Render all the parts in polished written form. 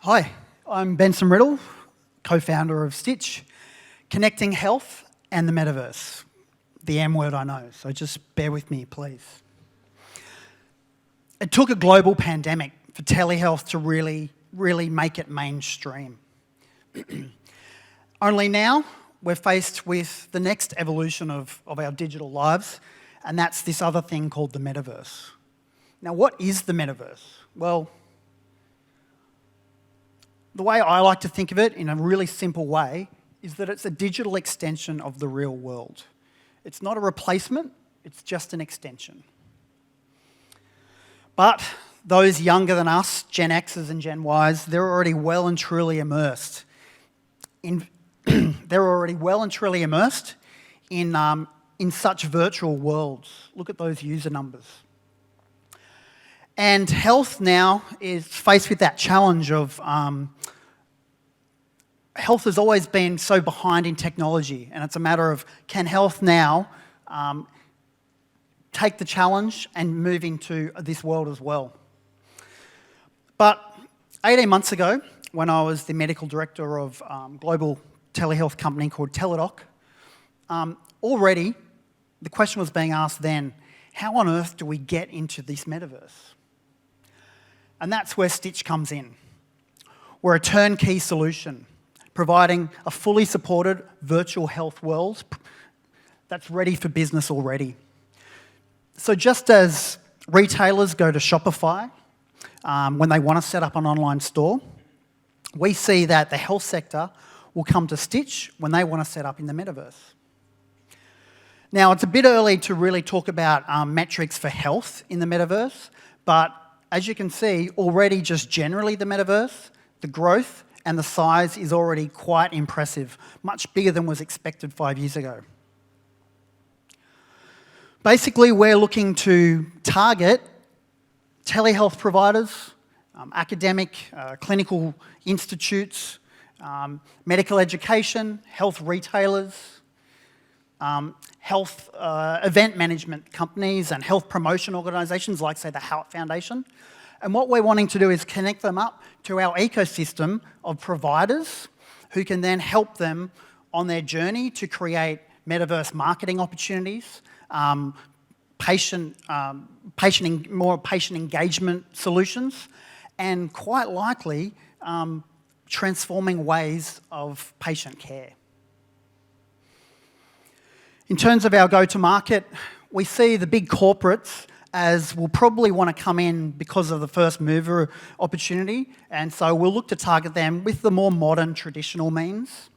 Hi, I'm Benson Riddle, co-founder of Stitch, connecting health and the metaverse. The M word I know, so just bear with me, please. It took a global pandemic for telehealth to really make it mainstream. Only now, we're faced with the next evolution of our digital lives, and that's this other thing called the metaverse. Now, what is the metaverse? Well, the way I like to think of it in a really simple way is that it's a digital extension of the real world. It's not a replacement, it's just an extension. But those younger than us, Gen Xers and Gen Ys, they're already well and truly immersed in such virtual worlds. Look at those user numbers. And health now is faced with that challenge of health has always been so behind in technology, and it's a matter of can health now take the challenge and move into this world as well. But 18 months ago, when I was the medical director of a global telehealth company called Teladoc, already the question was being asked then, how on earth do we get into this metaverse? And that's where Stitch comes in. We're a turnkey solution, providing a fully supported virtual health world that's ready for business already. So just as retailers go to Shopify when they want to set up an online store, we see that the health sector will come to Stitch when they want to set up in the metaverse. Now, it's a bit early to really talk about metrics for health in the metaverse, but as you can see, already just generally the metaverse, the growth and the size is already quite impressive, much bigger than was expected 5 years ago. Basically, we're looking to target telehealth providers, academic, clinical institutes, medical education, health retailers, health event management companies and health promotion organisations like, say, the Heart Foundation. And what we're wanting to do is connect them up to our ecosystem of providers who can then help them on their journey to create metaverse marketing opportunities, more patient engagement solutions, and quite likely transforming ways of patient care. In terms of our go-to-market, we see the big corporates as will probably want to come in because of the first mover opportunity, and so we'll look to target them with the more modern traditional means.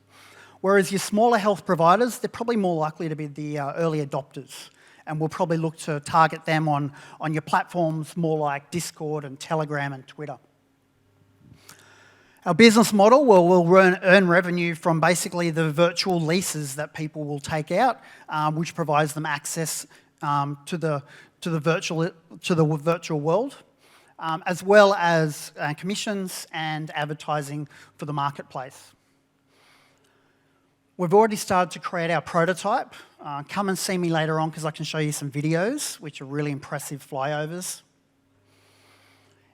Whereas your smaller health providers, they're probably more likely to be the early adopters, and we'll probably look to target them on your platforms more like Discord and Telegram and Twitter. Our business model, well, we'll earn revenue from basically the virtual leases that people will take out, which provides them access to the virtual world, as well as commissions and advertising for the marketplace. We've already started to create our prototype. Come and see me later on because I can show you some videos, which are really impressive flyovers.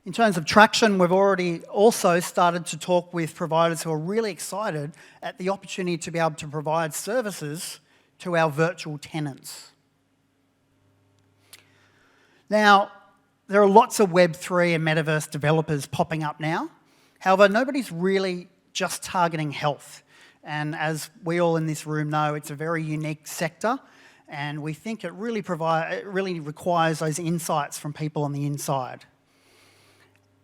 In terms of traction, we've already also started to talk with providers who are really excited at the opportunity to be able to provide services to our virtual tenants. Now, there are lots of Web3 and metaverse developers popping up now. However, nobody's really just targeting health. And as we all in this room know, it's a very unique sector, and we think it really requires those insights from people on the inside.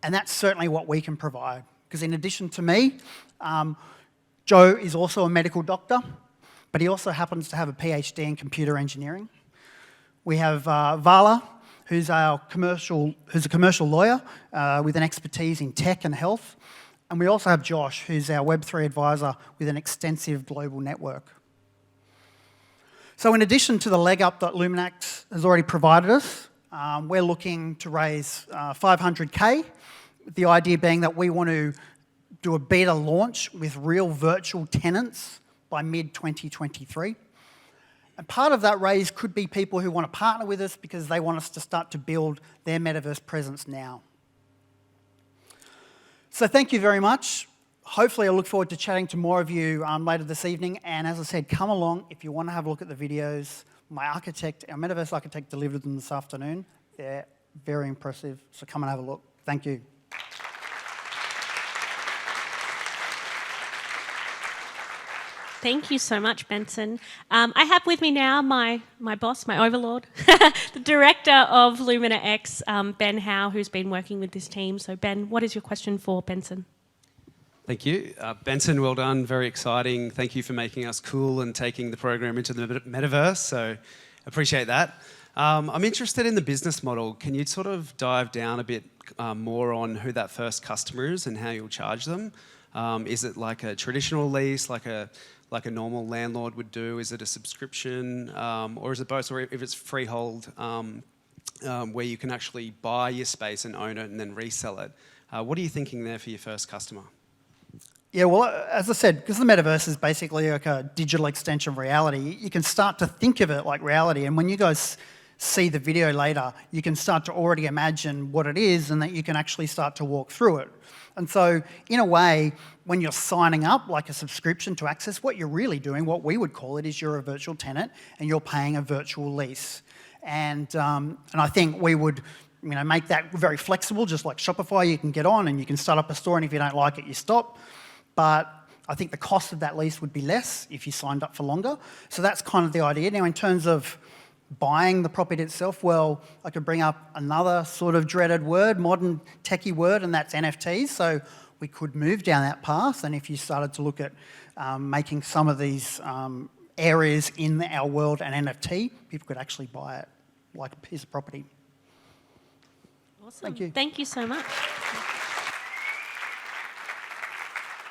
And that's certainly what we can provide. Because in addition to me, Joe is also a medical doctor, but he also happens to have a PhD in computer engineering. We have Vala, who's a commercial lawyer with an expertise in tech and health. And we also have Josh, who's our Web3 advisor with an extensive global network. So in addition to the leg up that LuminaX has already provided us, we're looking to raise $500K, the idea being that we want to do a beta launch with real virtual tenants by mid-2023. And part of that raise could be people who want to partner with us because they want us to start to build their metaverse presence now. So thank you very much. Hopefully I look forward to chatting to more of you later this evening. And as I said, come along if you want to have a look at the videos. My architect, our metaverse architect, delivered them this afternoon. They're very impressive, so come and have a look. Thank you. Thank you so much, Benson. I have with me now my boss, my overlord, the director of LuminaX, Ben Howe, who's been working with this team. So Ben, what is your question for Benson? Thank you. Benson, well done. Very exciting. Thank you for making us cool and taking the program into the metaverse. So appreciate that. I'm interested in the business model. Can you sort of dive down a bit more on who that first customer is and how you'll charge them? Is it like a traditional lease, like a normal landlord would do? Is it a subscription, or is it both? Or if it's freehold, where you can actually buy your space and own it and then resell it? What are you thinking there for your first customer? Yeah, well, as I said, because the metaverse is basically like a digital extension of reality, you can start to think of it like reality. And when you guys see the video later, you can start to already imagine what it is and that you can actually start to walk through it. And so, in a way, when you're signing up like a subscription to access, what you're really doing, what we would call it, is you're a virtual tenant and you're paying a virtual lease. And I think we would make that very flexible, just like Shopify. You can get on and you can start up a store, and if you don't like it, you stop. But I think the cost of that lease would be less if you signed up for longer. So that's kind of the idea. Now, in terms of buying the property itself, well, I could bring up another sort of dreaded word, modern techie word, and that's NFTs. So we could move down that path, and if you started to look at making some of these areas in our world an NFT, people could actually buy it like a piece of property. Awesome. Thank you. Thank you so much.